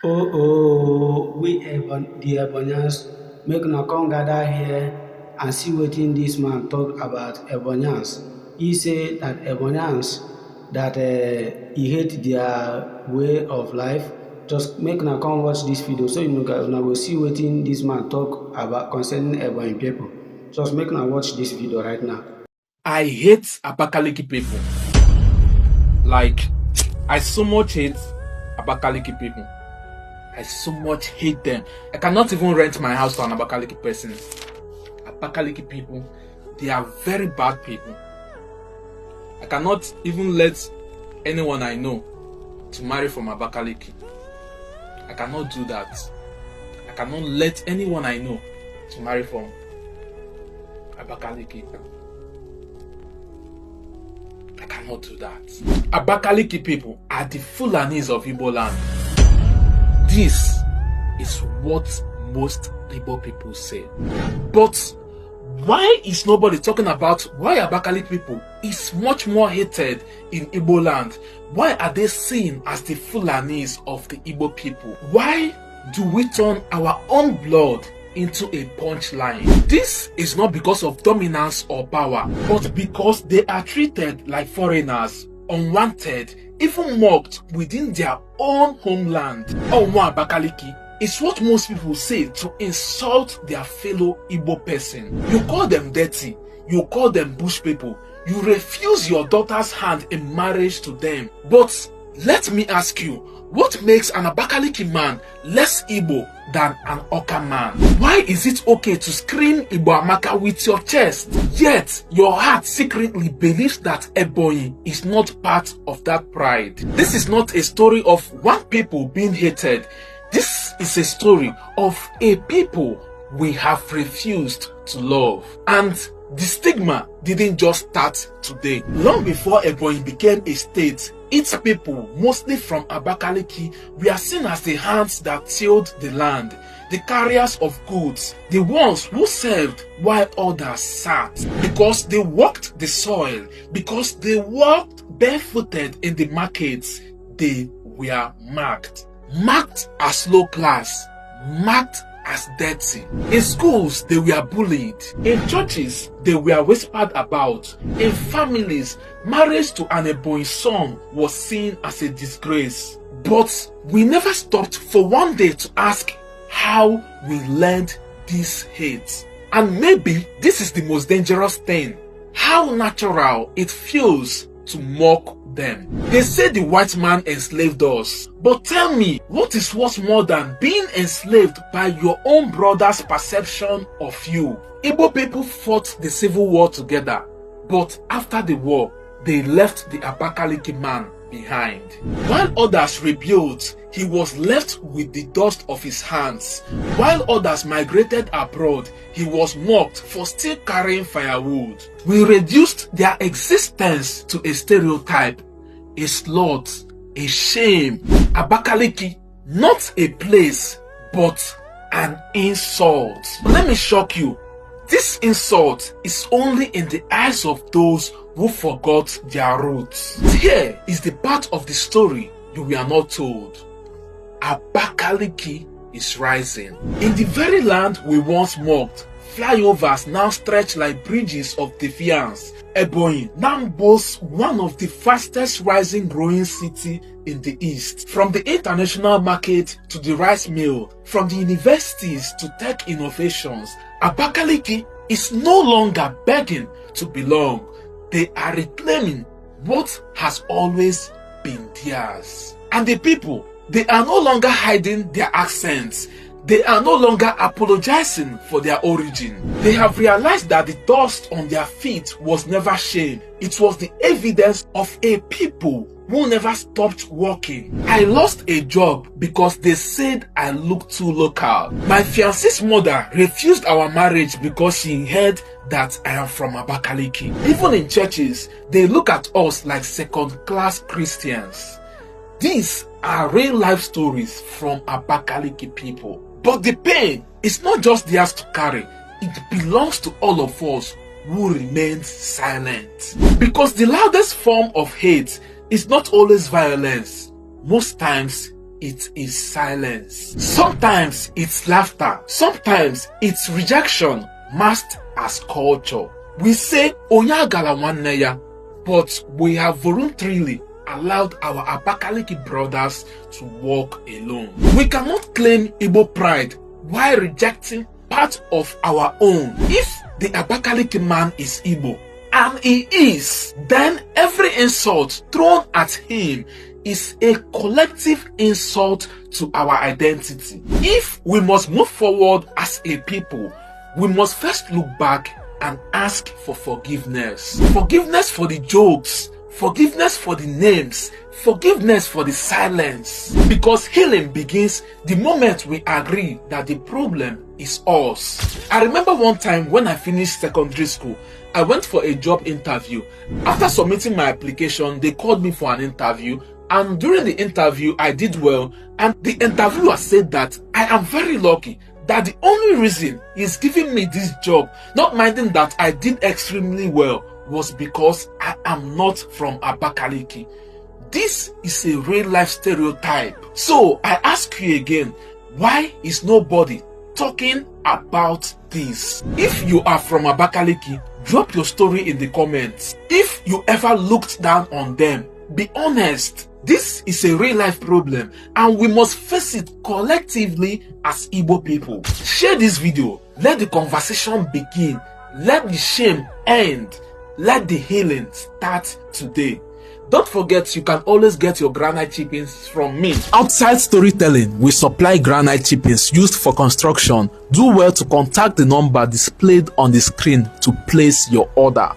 The Ebonyans, make una come gather here and see wetin dis man talk about Ebonyans. He say that Ebonyans that he hate their way of life. Just make una come watch dis video so una go see wetin dis man talk about concerning Ebonyi pipu. Just make una watch dis video right now. I hate Abakaliki people. Like, I so much hate Abakaliki people. I so much hate them. I cannot even rent my house to an Abakaliki person. Abakaliki people, they are very bad people. I cannot even let anyone I know to marry from Abakaliki. I cannot do that. I cannot let anyone I know to marry from Abakaliki. I cannot do that. Abakaliki people are the Fulanis of Igbo land. This is what most Igbo people say. But why is nobody talking about why Abakaliki people is much more hated in Igbo land? Why are they seen as the Fulanis of the Igbo people? Why do we turn our own blood into a punchline? This is not because of dominance or power, but because they are treated like foreigners, unwanted, even mocked within their own homeland. Onwa Abakaliki is what most people say to insult their fellow Igbo person. You call them dirty, you call them bush people, you refuse your daughter's hand in marriage to them. But let me ask you, what makes an Abakaliki man less Igbo than an Oka man? Why is it okay to scream Igbo Amaka with your chest, yet your heart secretly believes that Ebonyi is not part of that pride? This is not a story of one people being hated. This is a story of a people we have refused to love. And the stigma didn't just start today. Long before Ebonyi became a state, its people, mostly from Abakaliki, were seen as the hands that tilled the land, the carriers of goods, the ones who served while others sat, because they walked the soil, because they walked barefooted in the markets. They were marked as low class, marked as dirty. In schools, they were bullied. In churches, they were whispered about. In families, marriage to an Ebonyi son was seen as a disgrace. But we never stopped for one day to ask how we learned this hate. And maybe this is the most dangerous thing: how natural it feels to mock them. They say the white man enslaved us. But tell me, what is worth more than being enslaved by your own brother's perception of you? Igbo people fought the civil war together, but after the war, they left the Abakaliki man behind. While others rebuilt, he was left with the dust of his hands. While others migrated abroad, he was mocked for still carrying firewood. We reduced their existence to a stereotype, a slot, a shame. Abakaliki, not a place, but an insult. Let me shock you. This insult is only in the eyes of those who forgot their roots. Here is the part of the story you were not told. Abakaliki is rising. In the very land we once mocked, flyovers now stretch like bridges of defiance. Ebonyi now boasts one of the fastest rising growing city in the east. From the international market to the rice mill, from the universities to tech innovations, Abakaliki is no longer begging to belong. They are reclaiming what has always been theirs. And the people, they are no longer hiding their accents. They are no longer apologizing for their origin. They have realized that the dust on their feet was never shame. It was the evidence of a people who never stopped working. I lost a job because they said I looked too local. My fiancé's mother refused our marriage because she heard that I am from Abakaliki. Even in churches, they look at us like second-class Christians. These are real-life stories from Abakaliki people. But the pain is not just theirs to carry. It belongs to all of us who remains silent. Because the loudest form of hate is not always violence. Most times, it is silence. Sometimes it's laughter. Sometimes it's rejection masked as culture. We say Onyagala Wanneya, but we have voluntarily allowed our Abakaliki brothers to walk alone. We cannot claim Igbo pride while rejecting part of our own. If the Abakaliki man is Igbo, and he is, then every insult thrown at him is a collective insult to our identity. If we must move forward as a people, we must first look back and ask for forgiveness. Forgiveness for the jokes, forgiveness for the names, forgiveness for the silence. Because healing begins the moment we agree that the problem is us. I remember one time when I finished secondary school, I went for a job interview. After submitting my application, they called me for an interview, and during the interview, I did well, and the interviewer said that I am very lucky, that the only reason he's giving me this job, not minding that I did extremely well, was because I am not from Abakaliki. This is a real life stereotype. So I ask you again, why is nobody talking about this? If you are from Abakaliki, drop your story in the comments. If you ever looked down on them, be honest. This is a real life problem and we must face it collectively as Igbo people. Share this video. Let the conversation begin. Let the shame end. Let the healing start today. Don't forget, you can always get your granite chippings from me. Outside storytelling, we supply granite chippings used for construction. Do well to contact the number displayed on the screen to place your order.